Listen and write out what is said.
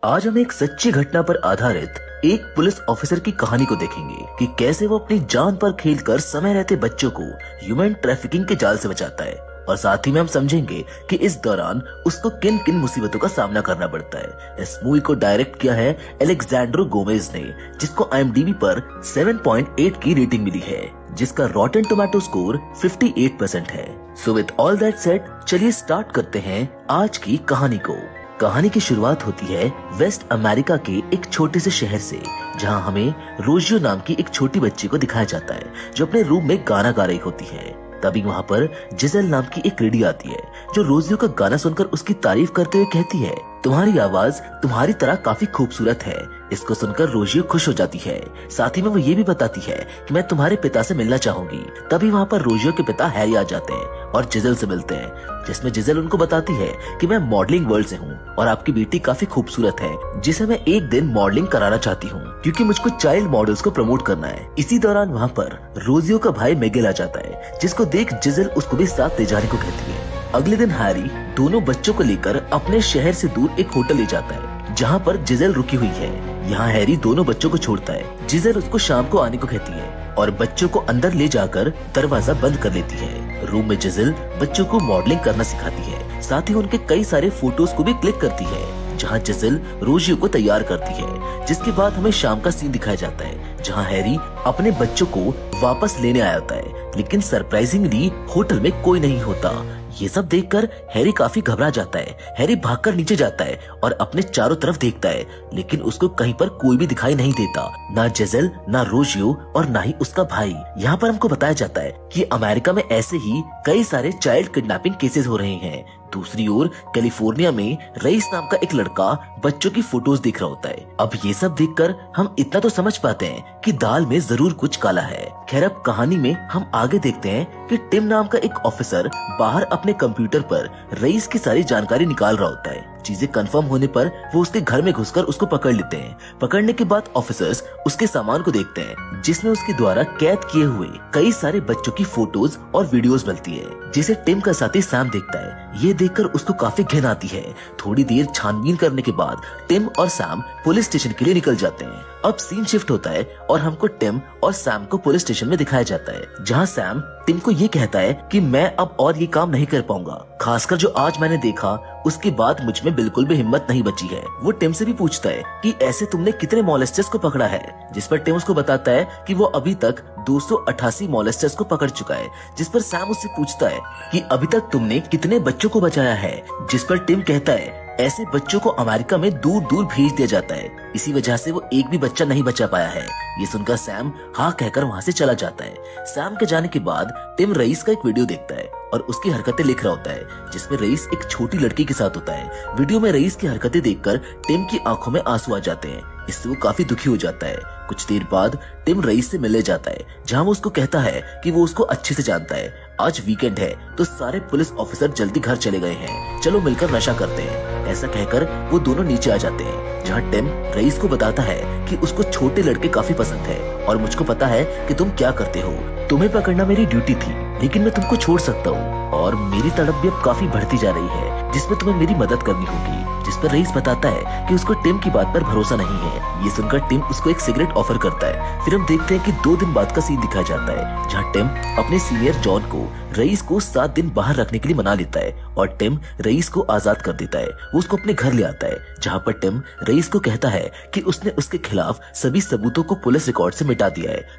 आज हम एक सच्ची घटना पर आधारित एक पुलिस ऑफिसर की कहानी को देखेंगे कि कैसे वो अपनी जान पर खेलकर समय रहते बच्चों को ह्यूमन ट्रैफिकिंग के जाल से बचाता है। और साथ ही में हम समझेंगे कि इस दौरान उसको किन किन मुसीबतों का सामना करना पड़ता है। इस मूवी को डायरेक्ट किया है एलेक्जेंड्रो गोमेज ने, जिसको IMDb पर 7.8 की रेटिंग मिली है, जिसका रॉटन टोमेटो स्कोर 58% है। So with all that said, चलिए स्टार्ट करते हैं आज की कहानी को। कहानी की शुरुआत होती है वेस्ट अमेरिका के एक छोटे से शहर से, जहां हमें रोजियो नाम की एक छोटी बच्ची को दिखाया जाता है जो अपने रूम में गाना गा रही होती है। तभी वहां पर जिजेल नाम की एक लेडी आती है जो रोजियो का गाना सुनकर उसकी तारीफ करते हुए कहती है, तुम्हारी आवाज तुम्हारी तरह काफी खूबसूरत है। इसको सुनकर रोजियो खुश हो जाती है। साथ ही में वो ये भी बताती है कि मैं तुम्हारे पिता से मिलना चाहूंगी। तभी वहाँ पर रोजियो के पिता हैरी आ जाते हैं और जिजेल से मिलते हैं, जिसमें जिजेल उनको बताती है कि मैं मॉडलिंग वर्ल्ड से हूँ और आपकी बेटी काफी खूबसूरत है, जिसे मैं एक दिन मॉडलिंग कराना चाहती हूँ क्योंकि मुझको चाइल्ड मॉडल्स को प्रमोट करना है। इसी दौरान वहाँ पर रोजियो का भाई मिगेल आ जाता है, जिसको देख जिजेल उसको भी साथ ले जाने को कहती है। अगले दिन हैरी दोनों बच्चों को लेकर अपने शहर से दूर एक होटल ले जाता है जहाँ पर जिजेल रुकी हुई है। यहाँ हैरी दोनों बच्चों को छोड़ता है। जिजेल उसको शाम को आने को कहती है और बच्चों को अंदर ले जाकर दरवाजा बंद कर लेती है। रूम में जिजेल बच्चों को मॉडलिंग करना सिखाती है, साथ ही उनके कई सारे फोटोज को भी क्लिक करती है, जहाँ जिजेल रोजियो को तैयार करती है। जिसके बाद हमें शाम का सीन दिखाया जाता है जहाँ हैरी अपने बच्चों को वापस लेने आया होता है, लेकिन सरप्राइजिंगली होटल में कोई नहीं होता। ये सब देखकर हैरी काफी घबरा जाता है। हैरी भागकर नीचे जाता है और अपने चारों तरफ देखता है, लेकिन उसको कहीं पर कोई भी दिखाई नहीं देता, ना जिजेल, ना रोजियो और ना ही उसका भाई। यहाँ पर हमको बताया जाता है कि अमेरिका में ऐसे ही कई सारे चाइल्ड किडनैपिंग केसेस हो रहे हैं। दूसरी ओर कैलिफोर्निया में रईस नाम का एक लड़का बच्चों की फोटोज देख रहा होता है। अब ये सब देखकर हम इतना तो समझ पाते हैं कि दाल में जरूर कुछ काला है। खैर, अब कहानी में हम आगे देखते हैं कि टिम नाम का एक ऑफिसर बाहर अपने कंप्यूटर पर रईस की सारी जानकारी निकाल रहा होता है। चीजें कंफर्म होने पर वो उसके घर में घुसकर उसको पकड़ लेते हैं। पकड़ने के बाद ऑफिसर्स उसके सामान को देखते हैं, जिसमें उसके द्वारा कैद किए हुए कई सारे बच्चों की फोटोज और वीडियोस मिलती है, जिसे टिम का साथी सैम देखता है। ये देखकर उसको काफी घिन आती है। थोड़ी देर छानबीन करने के बाद टिम और सैम पुलिस स्टेशन के लिए निकल जाते हैं। अब सीन शिफ्ट होता है और हमको टिम और सैम को पुलिस स्टेशन में दिखाया जाता है, जहाँ सैम टिम को ये कहता है कि मैं अब और ये काम नहीं कर पाऊंगा, खासकर जो आज मैंने देखा उसके बाद मुझ में बिल्कुल भी हिम्मत नहीं बची है। वो टिम से भी पूछता है कि ऐसे तुमने कितने मॉलेस्टर्स को पकड़ा है, जिस पर टिम उसको बताता है कि वो अभी तक 288 मॉलेस्टर्स को पकड़ चुका है। जिस पर सैम उससे पूछता है कि अभी तक तुमने कितने बच्चों को बचाया है, जिस पर टिम कहता है ऐसे बच्चों को अमेरिका में दूर दूर भेज दिया जाता है, इसी वजह से वो एक भी बच्चा नहीं बचा पाया है। ये सुनकर सैम हाँ कहकर वहाँ से चला जाता है। सैम के जाने के बाद टिम रईस का एक वीडियो देखता है और उसकी हरकतें लिख रहा होता है, जिसमें रईस एक छोटी लड़की के साथ होता है। वीडियो में रईस की हरकतें देखकर टिम की आंखों में आंसू आ जाते हैं। इससे वो काफी दुखी हो जाता है। कुछ देर बाद टिम रईस से मिलने जाता है, जहाँ वो उसको कहता है कि वो उसको अच्छे से जानता है। आज वीकेंड है तो सारे पुलिस ऑफिसर जल्दी घर चले गए हैं, चलो मिलकर नशा करते हैं। ऐसा कहकर वो दोनों नीचे आ जाते हैं, जहाँ टिम रईस को बताता है कि उसको छोटे लड़के काफी पसंद है और मुझको पता है कि तुम क्या करते हो। तुम्हें पकड़ना मेरी ड्यूटी थी, लेकिन मैं तुमको छोड़ सकता हूँ और मेरी तड़प भी अब काफी बढ़ती जा रही है, जिसमें तुम्हें मेरी मदद करनी होगी। जिस पर रईस बताता है कि उसको टिम की बात पर भरोसा नहीं है। ये सुनकर टिम उसको एक सिगरेट ऑफर करता है। फिर हम देखते हैं कि 2 दिन बाद का सीन दिखाया जाता है, जहाँ टिम अपने सीनियर जॉन को रईस को 7 दिन बाहर रखने के लिए मना लेता है और टिम रईस को आजाद कर देता है। वो उसको अपने घर ले आता है, जहाँ पर टिम रईस को कहता है कि उसने उसके खिलाफ सभी सबूतों को पुलिस रिकॉर्ड से मिटा दिया है